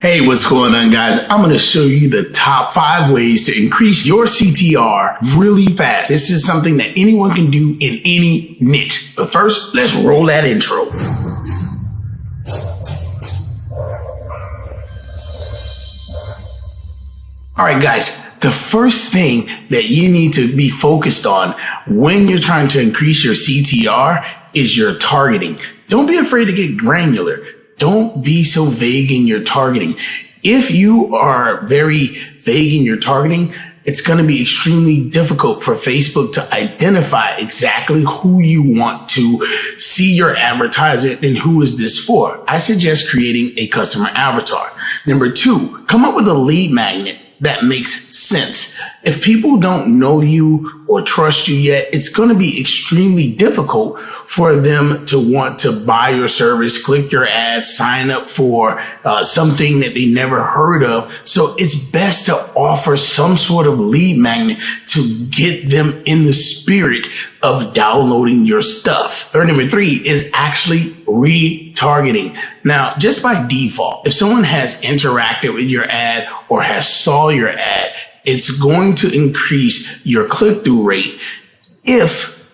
Hey, what's going on, guys? I'm going to show you the top 5 ways to increase your CTR really fast. This is something that anyone can do in any niche. But first, let's roll that intro. All right, guys, the first thing that you need to be focused on when you're trying to increase your CTR is your targeting. Don't be afraid to get granular. Don't be so vague in your targeting. If you are very vague in your targeting, it's going to be extremely difficult for Facebook to identify exactly who you want to see your advertisement and who is this for. I suggest creating a customer avatar. Number 2, come up with a lead magnet that makes sense. If people don't know you or trust you yet, it's going to be extremely difficult for them to want to buy your service, click your ads, sign up for something that they never heard of. So it's best to offer some sort of lead magnet to get them in the spirit of downloading your stuff. Or number 3 is actually retargeting. Now, just by default, if someone has interacted with your ad or has saw your ad, it's going to increase your click-through rate if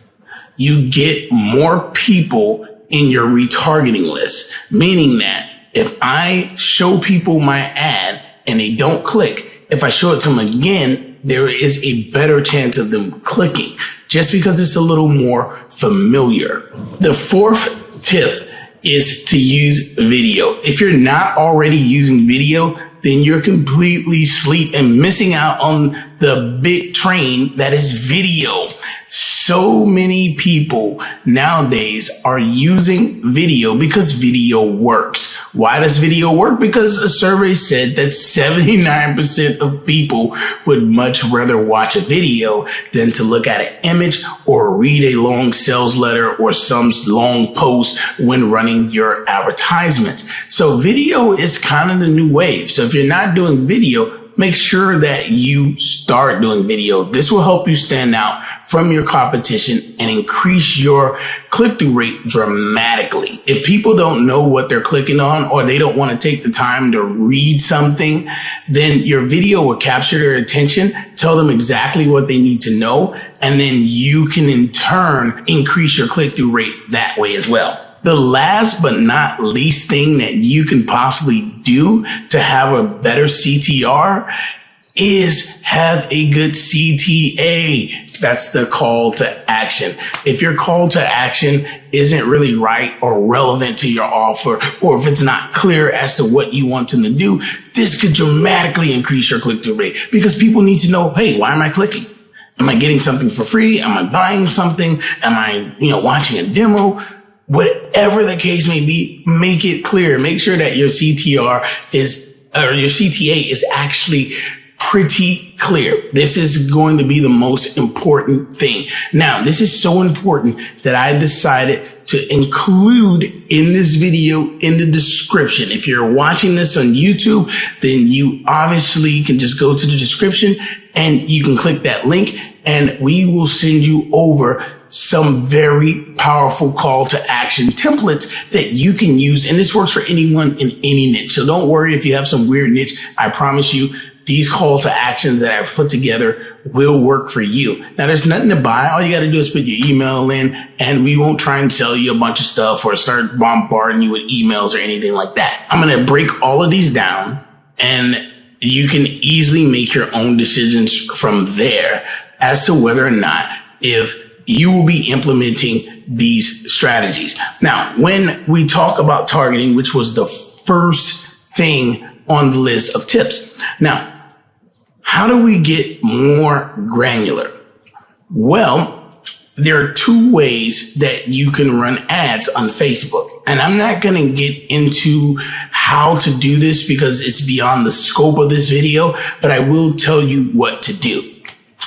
you get more people in your retargeting list. Meaning that if I show people my ad and they don't click, if I show it to them again, there is a better chance of them clicking just because it's a little more familiar. The 4th tip is to use video. If you're not already using video, then you're completely asleep and missing out on the big train that is video. So many people nowadays are using video because video works. Why does video work? Because a survey said that 79% of people would much rather watch a video than to look at an image or read a long sales letter or some long post when running your advertisements. So video is kind of the new wave. So if you're not doing video, make sure that you start doing video. This will help you stand out from your competition and increase your click-through rate dramatically. If people don't know what they're clicking on or they don't want to take the time to read something, then your video will capture their attention, tell them exactly what they need to know, and then you can in turn increase your click-through rate that way as well. The last but not least thing that you can possibly do to have a better CTR is have a good CTA. That's the call to action. If your call to action isn't really right or relevant to your offer, or if it's not clear as to what you want them to do, this could dramatically increase your click-through rate because people need to know, hey, why am I clicking? Am I getting something for free? Am I buying something? Am I, watching a demo? Whatever the case may be, make it clear. Make sure that your CTA is actually pretty clear. This is going to be the most important thing. Now, this is so important that I decided to include in this video in the description. If you're watching this on YouTube, then you obviously can just go to the description and you can click that link and we will send you over some very powerful call to action templates that you can use. And this works for anyone in any niche. So don't worry if you have some weird niche. I promise you these call to actions that I've put together will work for you. Now there's nothing to buy. All you got to do is put your email in and we won't try and sell you a bunch of stuff or start bombarding you with emails or anything like that. I'm going to break all of these down and you can easily make your own decisions from there as to whether or not if you will be implementing these strategies. Now, when we talk about targeting, which was the first thing on the list of tips. Now, how do we get more granular? Well, there are 2 ways that you can run ads on Facebook. And I'm not going to get into how to do this because it's beyond the scope of this video, but I will tell you what to do.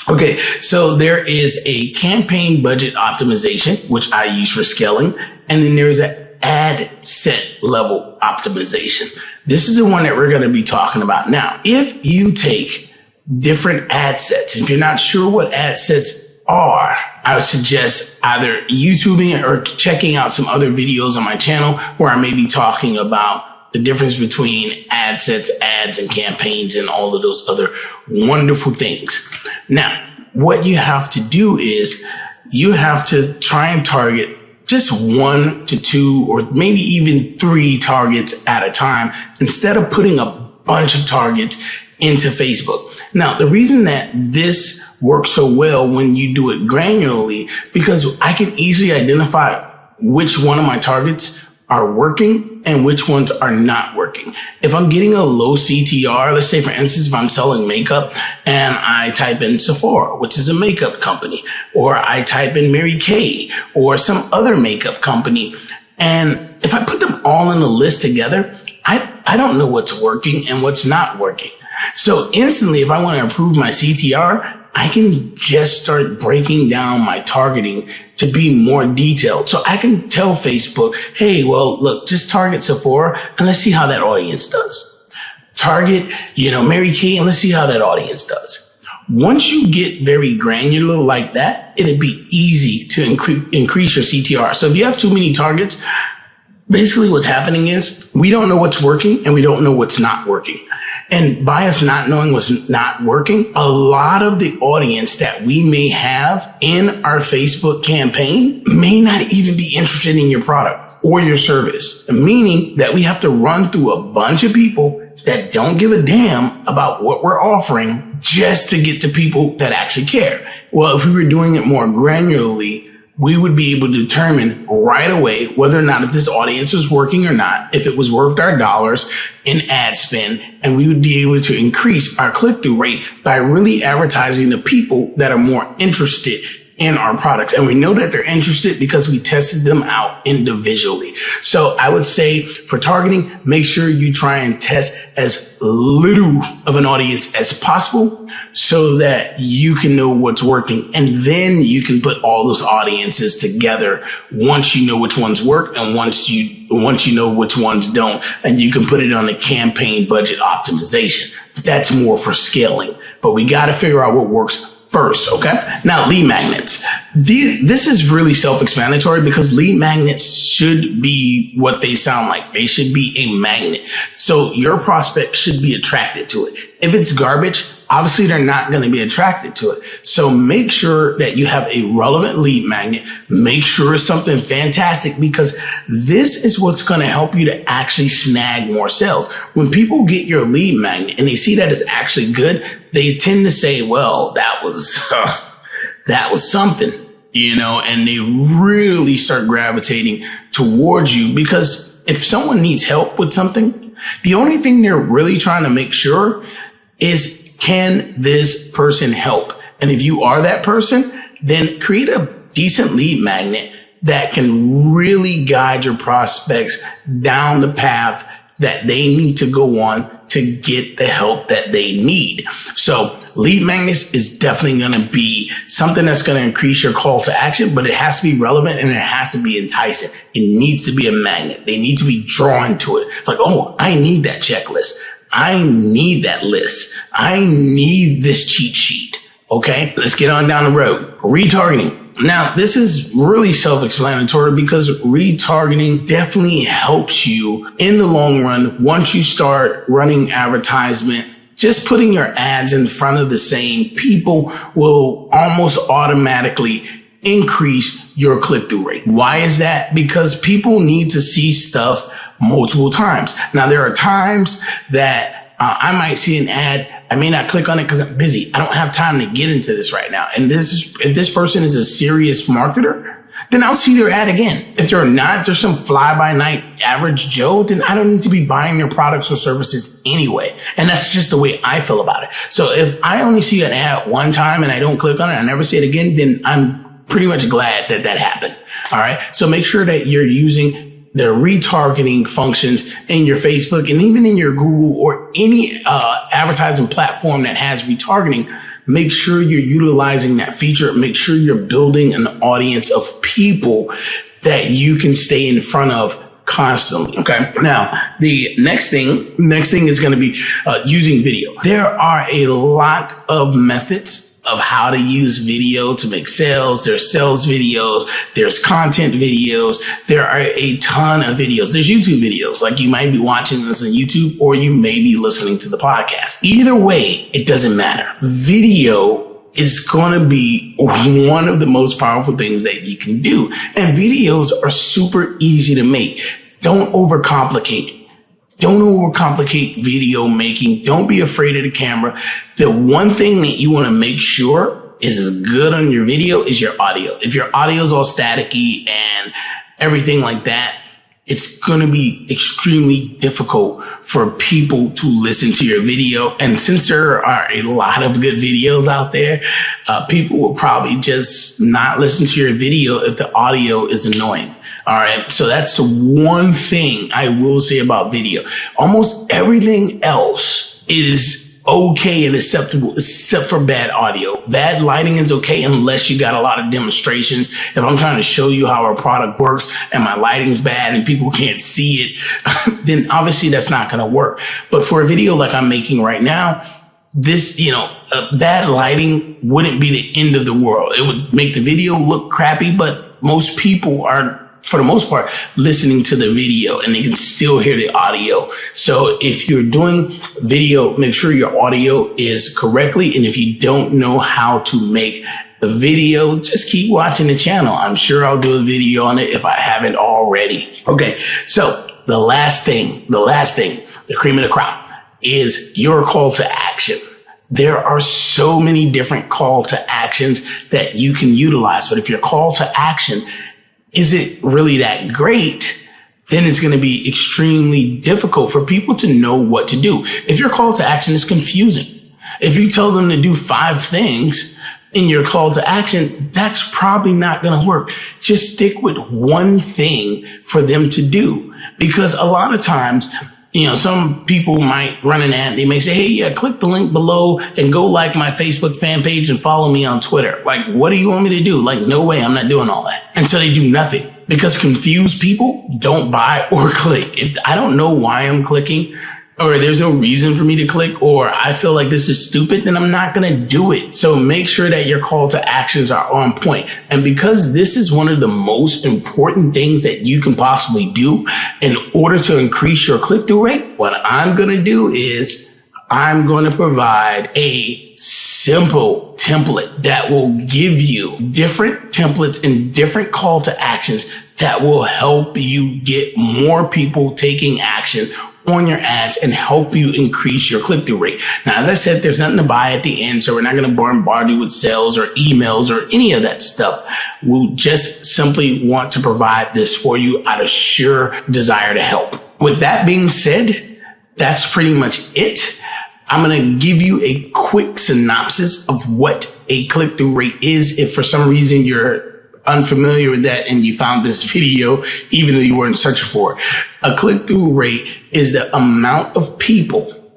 Okay, so there is a campaign budget optimization, which I use for scaling, and then there's an ad set level optimization. This is the one that we're going to be talking about now. If you take different ad sets, if you're not sure what ad sets are, I would suggest either YouTubing or checking out some other videos on my channel where I may be talking about the difference between ad sets, ads, and campaigns, and all of those other wonderful things. Now, what you have to do is you have to try and target just 1 to 2 or maybe even 3 targets at a time instead of putting a bunch of targets into Facebook. Now, the reason that this works so well when you do it granularly, because I can easily identify which one of my targets are working and which ones are not working. If I'm getting a low CTR, let's say for instance, if I'm selling makeup and I type in Sephora, which is a makeup company, or I type in Mary Kay or some other makeup company, and if I put them all in a list together, I don't know what's working and what's not working. So instantly, if I want to improve my CTR, I can just start breaking down my targeting to be more detailed. So I can tell Facebook, hey, well, look, just target Sephora and let's see how that audience does. Target, Mary Kay, and let's see how that audience does. Once you get very granular like that, it'd be easy to increase your CTR. So if you have too many targets, basically what's happening is we don't know what's working and we don't know what's not working. And by us not knowing what's not working, a lot of the audience that we may have in our Facebook campaign may not even be interested in your product or your service, meaning that we have to run through a bunch of people that don't give a damn about what we're offering just to get to people that actually care. Well, if we were doing it more granularly, we would be able to determine right away whether or not if this audience was working or not, if it was worth our dollars in ad spend, and we would be able to increase our click-through rate by really advertising the people that are more interested in our products. And we know that they're interested because we tested them out individually. So I would say for targeting, make sure you try and test as little of an audience as possible so that you can know what's working. And then you can put all those audiences together once you know which ones work and once you know which ones don't. And you can put it on a campaign budget optimization. That's more for scaling, but we got to figure out what works first, okay? Now, lead magnets. This is really self-explanatory because lead magnets should be what they sound like. They should be a magnet. So your prospect should be attracted to it. If it's garbage, obviously they're not going to be attracted to it. So make sure that you have a relevant lead magnet. Make sure it's something fantastic because this is what's going to help you to actually snag more sales. When people get your lead magnet and they see that it's actually good, they tend to say, well, that was something, and they really start gravitating towards you because if someone needs help with something, the only thing they're really trying to make sure is, can this person help? And if you are that person, then create a decent lead magnet that can really guide your prospects down the path that they need to go on to get the help that they need. So lead magnets is definitely going to be something that's going to increase your call to action, but it has to be relevant and it has to be enticing. It needs to be a magnet. They need to be drawn to it. Like, oh, I need that checklist. I need that list. I need this cheat sheet. Okay, let's get on down the road. Retargeting. Now, this is really self-explanatory because retargeting definitely helps you in the long run. Once you start running advertisement, just putting your ads in front of the same people will almost automatically increase your click-through rate. Why is that? Because people need to see stuff multiple times. Now, there are times that I might see an ad. I may not click on it because I'm busy. I don't have time to get into this right now. And if this person is a serious marketer, then I'll see their ad again. If they're not, they're some fly-by-night average Joe, then I don't need to be buying their products or services anyway. And that's just the way I feel about it. So if I only see an ad one time and I don't click on it, I never see it again, then I'm pretty much glad that happened. All right. So make sure that you're using the retargeting functions in your Facebook and even in your Google or any advertising platform that has retargeting. Make sure you're utilizing that feature. Make sure you're building an audience of people that you can stay in front of constantly. Okay. Now, the next thing is going to be using video. There are a lot of methods of how to use video to make sales. There's sales videos. There's content videos. There are a ton of videos. There's YouTube videos. Like you might be watching this on YouTube or you may be listening to the podcast. Either way, it doesn't matter. Video is going to be one of the most powerful things that you can do. And videos are super easy to make. Don't overcomplicate it. Don't overcomplicate video making. Don't be afraid of the camera. The one thing that you want to make sure is good on your video is your audio. If your audio is all staticky and everything like that, it's going to be extremely difficult for people to listen to your video. And since there are a lot of good videos out there, people will probably just not listen to your video if the audio is annoying. All right. So that's one thing I will say about video. Almost everything else is okay and acceptable except for bad audio. Bad lighting is okay unless you got a lot of demonstrations. If I'm trying to show you how our product works and my lighting's bad and people can't see it, then obviously that's not going to work. But for a video like I'm making right now, this, bad lighting wouldn't be the end of the world. It would make the video look crappy, but most people are, for the most part, listening to the video and they can still hear the audio. So if you're doing video, make sure your audio is correctly. And if you don't know how to make a video, just keep watching the channel. I'm sure I'll do a video on it if I haven't already. Okay. So the last thing, the cream of the crop is your call to action. There are so many different call to actions that you can utilize. But if your call to action isn't really that great, then it's going to be extremely difficult for people to know what to do. If your call to action is confusing, if you tell them to do 5 things in your call to action, that's probably not going to work. Just stick with one thing for them to do. Because a lot of times, some people might run an ad. They may say, hey, click the link below and go like my Facebook fan page and follow me on Twitter. Like, what do you want me to do? Like, no way, I'm not doing all that. And so they do nothing because confused people don't buy or click. If I don't know why I'm clicking or there's no reason for me to click or I feel like this is stupid, then I'm not going to do it. So make sure that your call to actions are on point. And because this is one of the most important things that you can possibly do in order to increase your click-through rate, what I'm going to do is I'm going to provide a simple template that will give you different templates and different call to actions that will help you get more people taking action on your ads and help you increase your click-through rate. Now, as I said, there's nothing to buy at the end, so we're not going to bombard you with sales or emails or any of that stuff. We'll just simply want to provide this for you out of sheer desire to help. With that being said, that's pretty much it. I'm going to give you a quick synopsis of what a click-through rate is. If for some reason you're unfamiliar with that and you found this video, even though you weren't searching for it, a click-through rate is the amount of people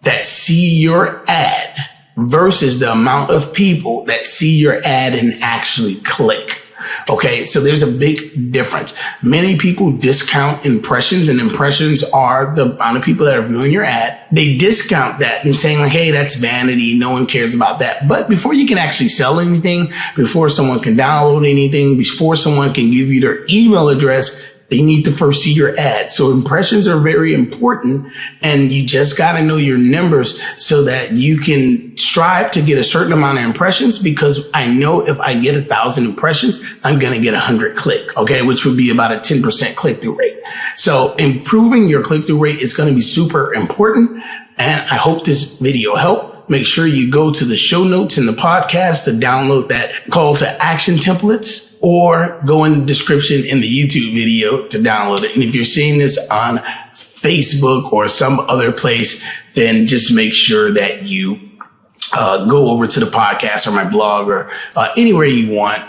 that see your ad versus the amount of people that see your ad and actually click. Okay, so there's a big difference. Many people discount impressions, and impressions are the amount of people that are viewing your ad. They discount that and saying like, hey, that's vanity. No one cares about that. But before you can actually sell anything, before someone can download anything, before someone can give you their email address, they need to first see your ad. So impressions are very important, and you just got to know your numbers so that you can strive to get a certain amount of impressions, because I know if I get 1,000 impressions, I'm going to get 100 clicks, okay, which would be about a 10% click-through rate. So improving your click-through rate is going to be super important, and I hope this video helped. Make sure you go to the show notes in the podcast to download that call to action templates, or go in the description in the YouTube video to download it. And if you're seeing this on Facebook or some other place, then just make sure that you go over to the podcast or my blog or anywhere you want.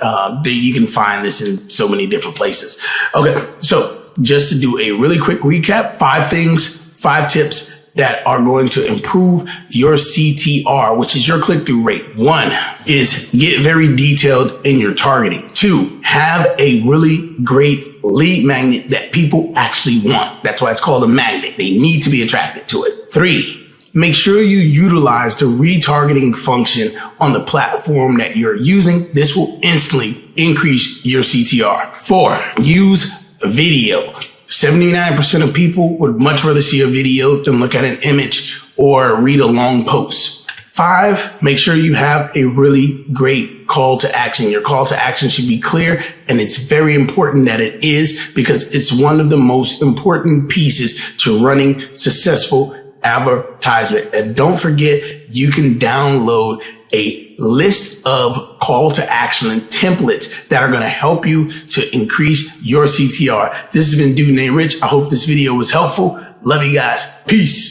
You can find this in so many different places. Okay, so just to do a really quick recap, 5 things, 5 tips that are going to improve your CTR, which is your click-through rate. 1 is get very detailed in your targeting. 2, have a really great lead magnet that people actually want. That's why it's called a magnet. They need to be attracted to it. 3, Make sure you utilize the retargeting function on the platform that you're using. This will instantly increase your CTR. 4, use video. 79% of people would much rather see a video than look at an image or read a long post. 5, make sure you have a really great call to action. Your call to action should be clear, and it's very important that it is, because it's one of the most important pieces to running successful advertisement. And don't forget, you can download a list of call to action and templates that are going to help you to increase your CTR. This has been Dude Named Rich. I hope this video was helpful. Love you guys. Peace.